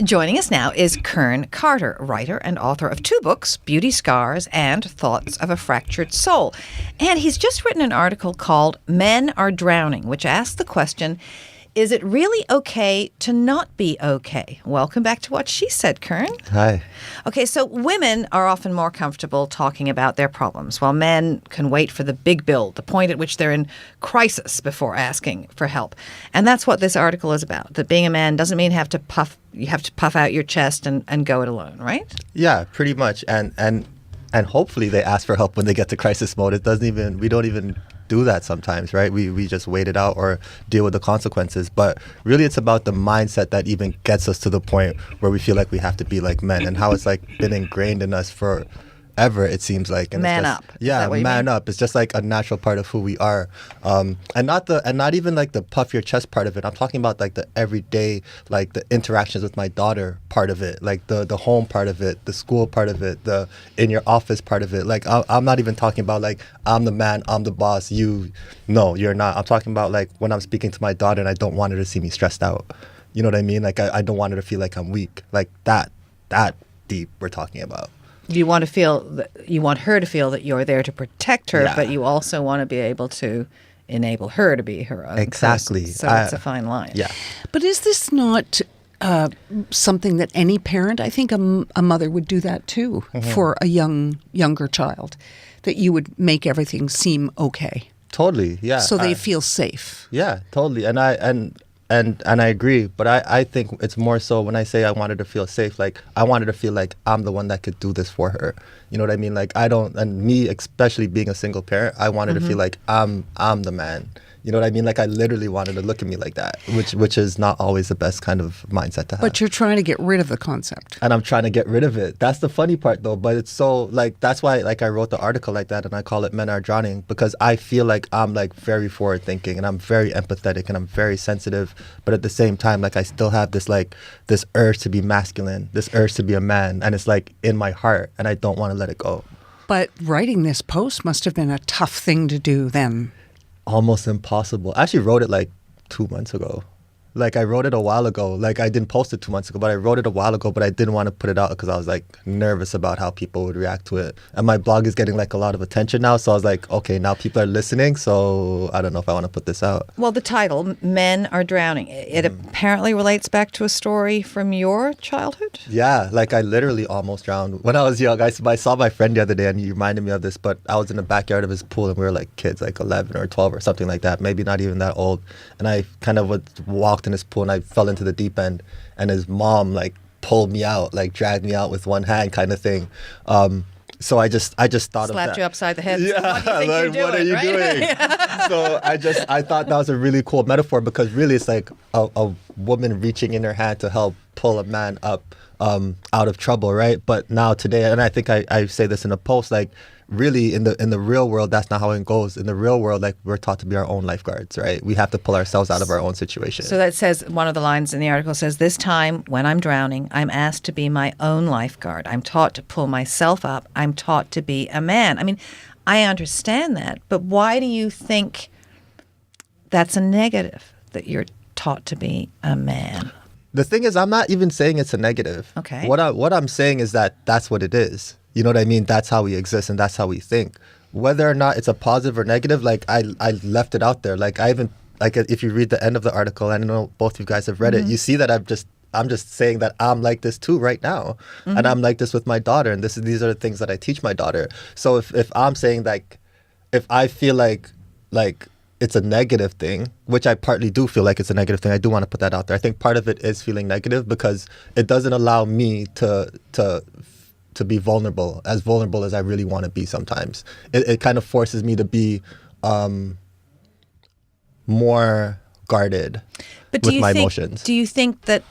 Joining us now is Kern Carter, writer and author of 2 books, Beauty Scars and Thoughts of a Fractured Soul. And he's just written an article called Men Are Drowning, which asks the question, is it really okay to not be okay? Welcome back to What She Said, Kern. Hi. Okay, so women are often more comfortable talking about their problems, while men can wait for the big build, the point at which they're in crisis before asking for help. And that's what this article is about, that being a man doesn't mean you have to puff out your chest and go it alone, right? Yeah, pretty much. And hopefully they ask for help when they get to crisis mode. We don't even do that sometimes, right? We just wait it out or deal with the consequences. But really it's about the mindset that even gets us to the point where we feel like we have to be like men, and how it's like been ingrained in us forever, it seems like. And man it's just, up. Yeah, man up. It's just like a natural part of who we are. And not even like the puff your chest part of it. I'm talking about like the everyday, like the interactions with my daughter part of it, like the home part of it, the school part of it, the in your office part of it. Like I'm not even talking about like I'm the man, I'm the boss, no, you're not. I'm talking about like when I'm speaking to my daughter and I don't want her to see me stressed out. You know what I mean? Like I don't want her to feel like I'm weak. Like that deep we're talking about. You want her to feel that you're there to protect her, Yeah. but you also want to be able to enable her to be her own Exactly. person. So it's a fine line. Yeah. But is this not something that any parent, I think a mother would do that too, for a younger child, that you would make everything seem okay. Totally. Yeah. So they feel safe. Yeah, totally. And I agree, but I think it's more so when I say I wanted to feel safe, like I wanted to feel like I'm the one that could do this for her. You know what I mean? Like and me, especially being a single parent, I wanted to feel like I'm the man. You know what I mean? Like I literally wanted to look at me like that, which is not always the best kind of mindset to have. But you're trying to get rid of the concept. And I'm trying to get rid of it. That's the funny part though. But it's so like, that's why like I wrote the article like that and I call it Men Are Drowning, because I feel like I'm like very forward thinking and I'm very empathetic and I'm very sensitive. But at the same time, like I still have this urge to be masculine, this urge to be a man. And it's like in my heart and I don't want to let it go. But writing this post must have been a tough thing to do then. Almost impossible. I actually wrote it like 2 months ago. Like I wrote it a while ago. Like I didn't post it 2 months ago, but I wrote it a while ago, but I didn't want to put it out because I was like nervous about how people would react to it. And my blog is getting like a lot of attention now. So I was like, okay, now people are listening. So I don't know if I want to put this out. Well, the title, Men Are Drowning, it apparently relates back to a story from your childhood? Yeah, like I literally almost drowned. When I was young, I saw my friend the other day and he reminded me of this, but I was in the backyard of his pool and we were like kids, like 11 or 12 or something like that, maybe not even that old. And I kind of walked in his pool and I fell into the deep end and his mom like pulled me out, like dragged me out with one hand kind of thing. So I just thought of that. Slapped you upside the head. Yeah, what are you doing? So I thought that was a really cool metaphor because really it's like a woman reaching in her hand to help pull a man up out of trouble, right? But now today, and I think I say this in a post, like really in the real world, that's not how it goes. In the real world, like we're taught to be our own lifeguards, right? We have to pull ourselves out of our own situation. So that says, one of the lines in the article says, this time when I'm drowning, I'm asked to be my own lifeguard. I'm taught to pull myself up. I'm taught to be a man. I mean, I understand that, but why do you think that's a negative, that you're taught to be a man? The thing is, I'm not even saying it's a negative. Okay. What I'm saying is that that's what it is. You know what I mean? That's how we exist and that's how we think. Whether or not it's a positive or negative, like I left it out there. Like I even, like if you read the end of the article, I know both of you guys have read it, you see that I'm just saying that I'm like this too right now. And I'm like this with my daughter. And these are the things that I teach my daughter. So if I'm saying like, if I feel like it's a negative thing, which I partly do feel like it's a negative thing, I do want to put that out there. I think part of it is feeling negative because it doesn't allow me to be vulnerable as I really want to be sometimes. It kind of forces me to be more guarded with my emotions. Do you think that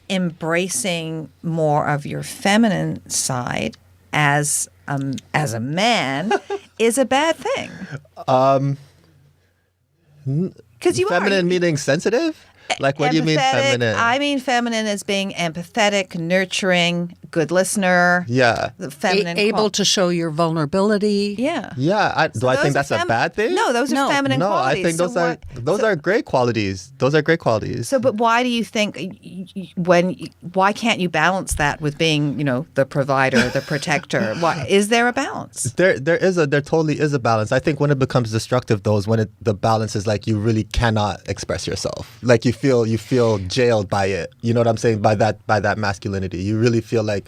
embracing more of your feminine side as a man is a bad thing? Because you feminine meaning sensitive? Like, what do you mean feminine? I mean feminine as being empathetic, nurturing, good listener, Yeah. the feminine, able to show your vulnerability. Yeah. Yeah. Do I those think are that's a bad thing? No, those No. are feminine No, qualities. I think So those are great qualities. Those are great qualities. So, but why do you think why can't you balance that with being, the provider, the protector? Why is there a balance? There totally is a balance. I think when it becomes destructive, though, is when the balance is like you really cannot express yourself. Like you feel jailed by it. You know what I'm saying? By that masculinity, you really feel like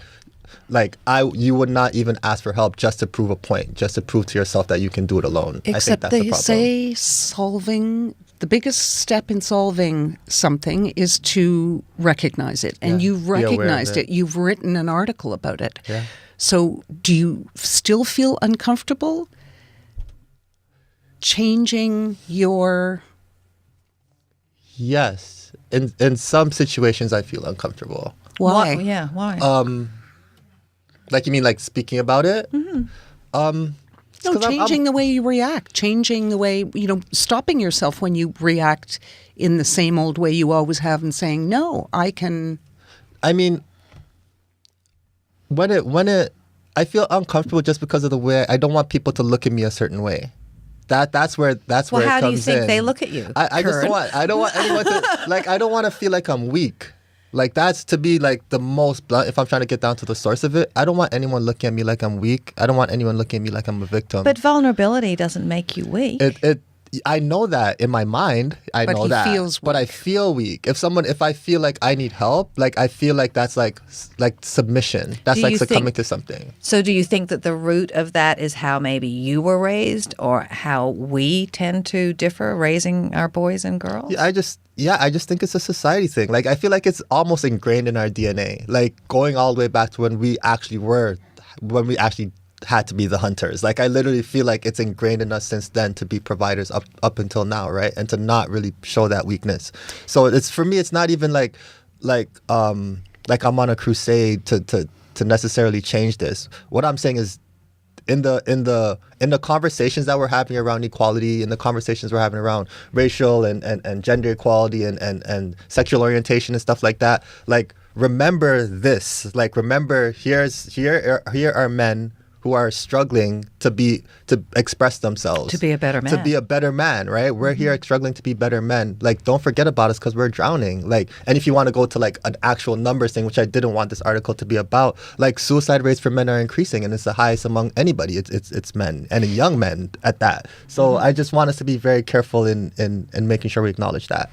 you would not even ask for help just to prove a point, just to prove to yourself that you can do it alone. Except I think they that's the say the biggest step in solving something is to recognize it. And Yeah, you've be aware of recognized it. it. You've written an article about it. Yeah. So do you still feel uncomfortable changing your... Yes. In some situations, I feel uncomfortable. Why? Yeah, why? Like you mean like speaking about it? Mm-hmm. No, changing the way you react, changing the way, stopping yourself when you react in the same old way you always have and saying, no, I can... I mean, I feel uncomfortable just because of the way I don't want people to look at me a certain way. That's where it comes in. Well, how do you think they look at you? I just I don't want anyone to I don't want to feel like I'm weak. Like that's to be like the most blunt. If I'm trying to get down to the source of it, I don't want anyone looking at me like I'm weak. I don't want anyone looking at me like I'm a victim. But vulnerability doesn't make you weak. I know that in my mind. But know he that. feels But I weak. feel weak. If I feel like I need help, like I feel like that's like submission. That's Do like you succumbing think- to something. So do you think that the root of that is how maybe you were raised or how we tend to differ raising our boys and girls? I just think it's a society thing. Like I feel like it's almost ingrained in our DNA. Like going all the way back to when we actually had to be the hunters. Like I literally feel like it's ingrained in us since then to be providers up until now, right? And to not really show that weakness. So it's for me, it's not even like I'm on a crusade to necessarily change this. What I'm saying is in the conversations that we're having around equality, in the conversations we're having around racial and gender equality and sexual orientation and stuff like that, like remember this. Like remember here are men who are struggling to express themselves, To be a better man. to be a better man, right? We're here struggling to be better men. Like, don't forget about us because we're drowning. Like, and if you want to go to like an actual numbers thing, which I didn't want this article to be about, like suicide rates for men are increasing, and it's the highest among anybody. It's men and young men at that. So I just want us to be very careful in making sure we acknowledge that.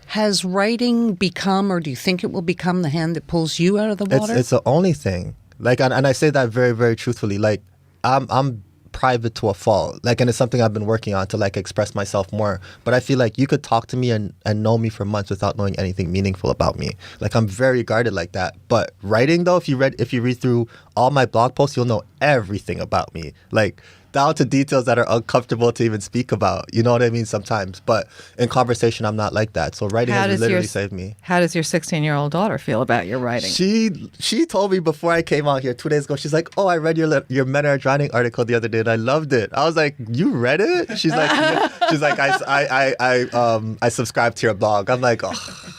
Has writing become, or do you think it will become, the hand that pulls you out of the water? It's the only thing. Like, and I say that very, very truthfully. Like, I'm private to a fault. Like, and it's something I've been working on to like express myself more. But I feel like you could talk to me and know me for months without knowing anything meaningful about me. Like, I'm very guarded like that. But writing though, if you read through all my blog posts, you'll know everything about me. Like, down to details that are uncomfortable to even speak about. You know what I mean? Sometimes. But in conversation, I'm not like that. So writing has literally saved me. How does your 16-year-old daughter feel about your writing? She told me before I came out here 2 days ago, she's like, oh, I read your Men Are Drowning article the other day and I loved it. I was like, you read it? She's like, yeah. She's like, I subscribed to your blog. I'm like, oh,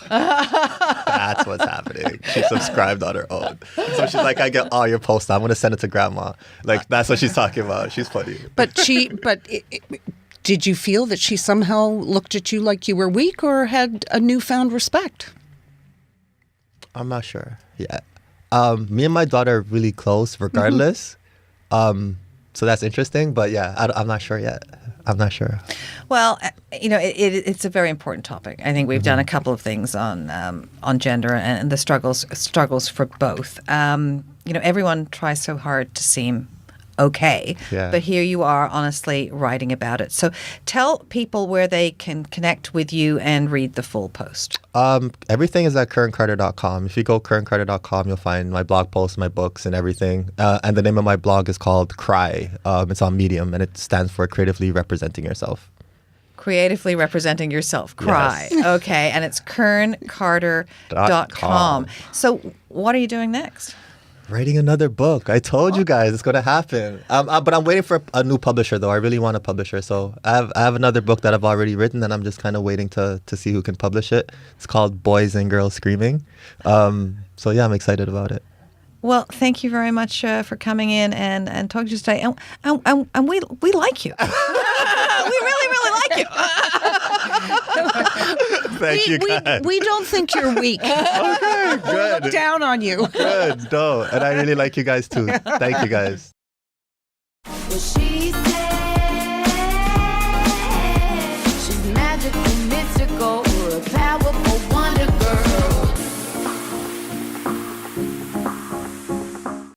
that's what's happening. She subscribed on her own. So she's like, I get all your posts. I'm going to send it to grandma. Like, that's what she's talking about. She's funny. But did you feel that she somehow looked at you like you were weak or had a newfound respect? I'm not sure yet. Me and my daughter are really close regardless. So that's interesting. But yeah, I'm not sure yet. I'm not sure. Well, it's a very important topic. I think we've done a couple of things on gender and the struggles for both. Everyone tries so hard to seem okay, Yeah. but here you are honestly writing about it. So tell people where they can connect with you and read the full post. Everything is at KernCarter.com. If you go KernCarter.com, you'll find my blog posts, my books, and everything. And the name of my blog is called Cry. It's on Medium, and it stands for Creatively Representing Yourself. Creatively representing yourself. Cry. Yes. Okay. And it's KernCarter.com. So what are you doing next? Writing another book. I told you guys it's going to happen. But I'm waiting for a new publisher, though. I really want a publisher. So I have another book that I've already written, and I'm just kind of waiting to see who can publish it. It's called Boys and Girls Screaming. So yeah, I'm excited about it. Well, thank you very much for coming in and talking to us today. And we like you. We really, really like you. Thank you, guys. We don't think you're weak. Okay, We good. look down on you. Good. No, and I really like you guys too. Thank you, guys. Well, she